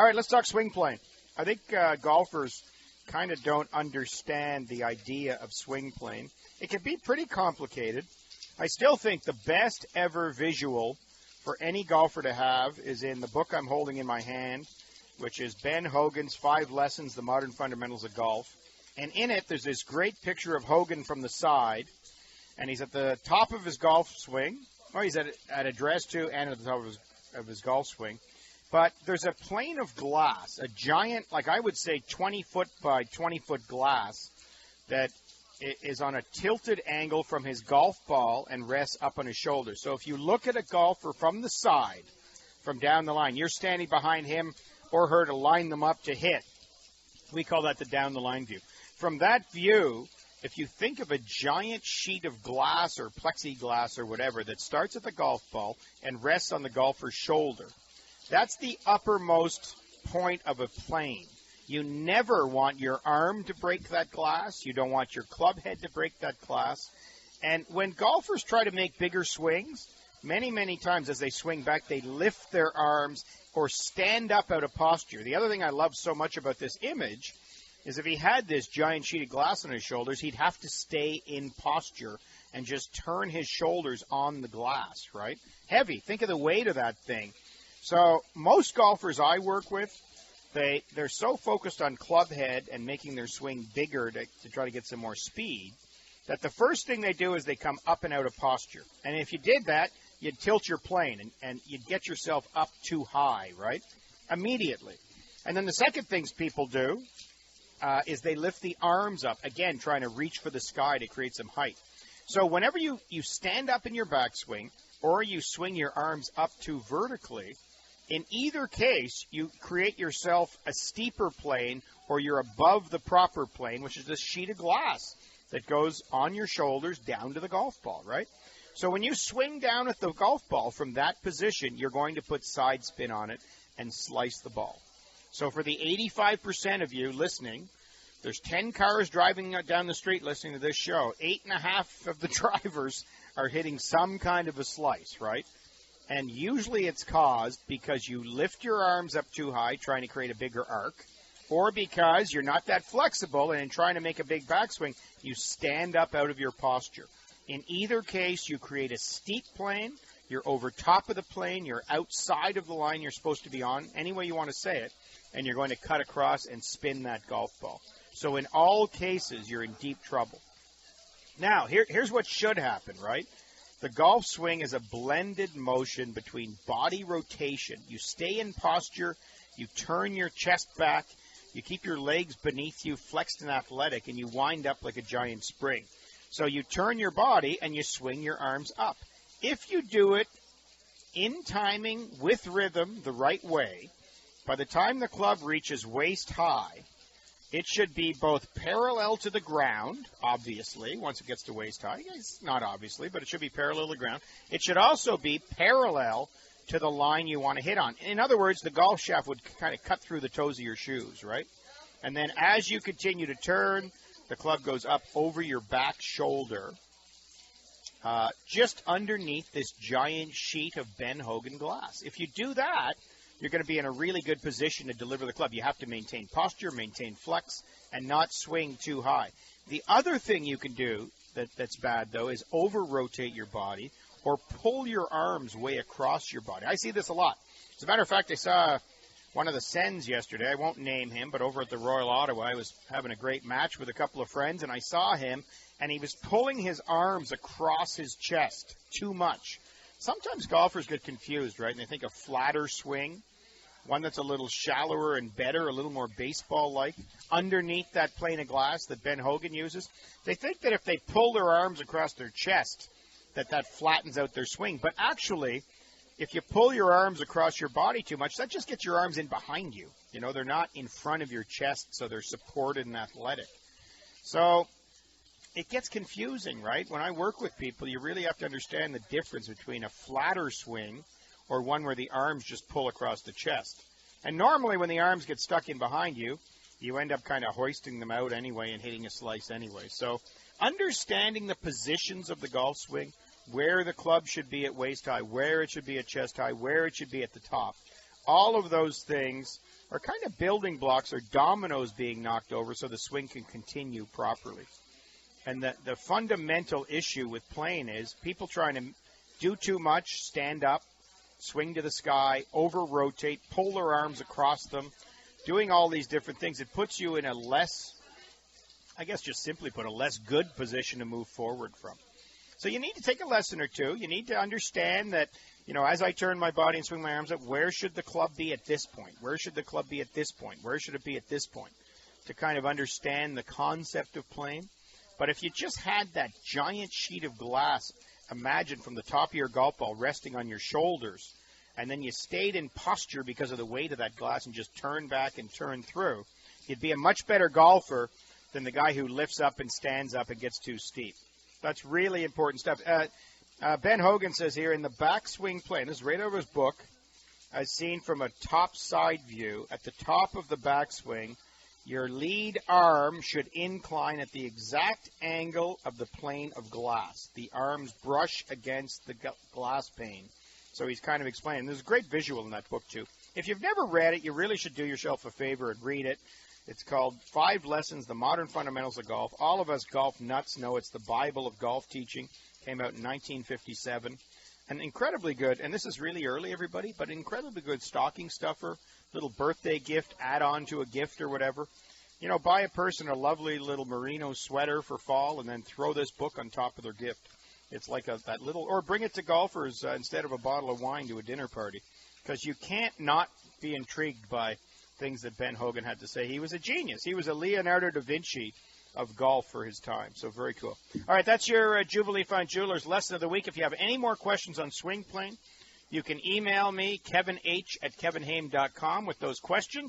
All right, let's talk swing playing. I think golfers kind of don't understand the idea of swing playing. It can be pretty complicated. I still think the best ever visual for any golfer to have is in the book I'm holding in my hand, which is Ben Hogan's 5 Lessons, The Modern Fundamentals of Golf. And in it, there's this great picture of Hogan from the side, and he's at the top of his golf swing. Well, he's at address to and at the top of his golf swing. But there's a plane of glass, a giant, like I would say 20-foot by 20-foot glass that is on a tilted angle from his golf ball and rests up on his shoulder. So if you look at a golfer from the side, from down the line, you're standing behind him or her to line them up to hit. We call that the down the line view. From that view, if you think of a giant sheet of glass or plexiglass or whatever that starts at the golf ball and rests on the golfer's shoulder, that's the uppermost point of a plane. You never want your arm to break that glass. You don't want your club head to break that glass. And when golfers try to make bigger swings, many, many times as they swing back, they lift their arms or stand up out of posture. The other thing I love so much about this image is if he had this giant sheet of glass on his shoulders, he'd have to stay in posture and just turn his shoulders on the glass, right? Heavy. Think of the weight of that thing. So most golfers I work with, they're so focused on club head and making their swing bigger to try to get some more speed that the first thing they do is they come up and out of posture. And if you did that, you'd tilt your plane and you'd get yourself up too high, right? Immediately. And then the second things people do is they lift the arms up, again, trying to reach for the sky to create some height. So whenever you stand up in your backswing or you swing your arms up too vertically, in either case, you create yourself a steeper plane or you're above the proper plane, which is this sheet of glass that goes on your shoulders down to the golf ball, right? So when you swing down at the golf ball from that position, you're going to put side spin on it and slice the ball. So for the 85% of you listening, there's 10 cars driving down the street listening to this show. 8.5 of the drivers are hitting some kind of a slice, right? And usually it's caused because you lift your arms up too high trying to create a bigger arc, or because you're not that flexible and in trying to make a big backswing, you stand up out of your posture. In either case, you create a steep plane, you're over top of the plane, you're outside of the line you're supposed to be on, any way you want to say it, and you're going to cut across and spin that golf ball. So in all cases, you're in deep trouble. Now, here's what should happen, right? The golf swing is a blended motion between body rotation. You stay in posture, you turn your chest back, you keep your legs beneath you flexed and athletic, and you wind up like a giant spring. So you turn your body and you swing your arms up. If you do it in timing, with rhythm, the right way, by the time the club reaches waist high, it should be both parallel to the ground, obviously, once it gets to waist high. It's not obviously, but it should be parallel to the ground. It should also be parallel to the line you want to hit on. In other words, the golf shaft would kind of cut through the toes of your shoes, right? And then as you continue to turn, the club goes up over your back shoulder, just underneath this giant sheet of Ben Hogan glass. If you do that, you're going to be in a really good position to deliver the club. You have to maintain posture, maintain flex, and not swing too high. The other thing you can do that's bad, though, is over-rotate your body or pull your arms way across your body. I see this a lot. As a matter of fact, I saw one of the Sens yesterday. I won't name him, but over at the Royal Ottawa, I was having a great match with a couple of friends, and I saw him, and he was pulling his arms across his chest too much. Sometimes golfers get confused, right, and they think a flatter swing, one that's a little shallower and better, a little more baseball-like, underneath that plane of glass that Ben Hogan uses. They think that if they pull their arms across their chest, that flattens out their swing. But actually, if you pull your arms across your body too much, that just gets your arms in behind you. You know, they're not in front of your chest, so they're supported and athletic. So it gets confusing, right? When I work with people, you really have to understand the difference between a flatter swing or one where the arms just pull across the chest. And normally when the arms get stuck in behind you, you end up kind of hoisting them out anyway and hitting a slice anyway. So understanding the positions of the golf swing, where the club should be at waist high, where it should be at chest high, where it should be at the top, all of those things are kind of building blocks or dominoes being knocked over so the swing can continue properly. And the fundamental issue with playing is people trying to do too much, stand up, swing to the sky, over-rotate, pull their arms across them, doing all these different things. It puts you in a less, I guess just simply put, a less good position to move forward from. So you need to take a lesson or two. You need to understand that, as I turn my body and swing my arms up, where should the club be at this point? Where should the club be at this point? Where should it be at this point? To kind of understand the concept of playing. But if you just had that giant sheet of glass, imagine from the top of your golf ball resting on your shoulders, and then you stayed in posture because of the weight of that glass and just turned back and turned through, you'd be a much better golfer than the guy who lifts up and stands up and gets too steep. That's really important stuff. Ben Hogan says here, in the backswing plane, this is right over his book, as seen from a top side view, at the top of the backswing, your lead arm should incline at the exact angle of the plane of glass. The arms brush against the glass pane. So he's kind of explaining. There's a great visual in that book, too. If you've never read it, you really should do yourself a favor and read it. It's called 5 Lessons, The Modern Fundamentals of Golf. All of us golf nuts know it's the Bible of golf teaching. Came out in 1957. And incredibly good, and this is really early, everybody, but incredibly good stocking stuffer, little birthday gift, add on to a gift or whatever. Buy a person a lovely little merino sweater for fall and then throw this book on top of their gift. It's like that little, or bring it to golfers instead of a bottle of wine to a dinner party, because you can't not be intrigued by things that Ben Hogan had to say. He was a genius. He was a Leonardo da Vinci of golf for his time. So very cool. All right, that's your Jubilee Fine Jewelers lesson of the week. If you have any more questions on swing plane, you can email me, kevinh@kevinhaime.com, with those questions.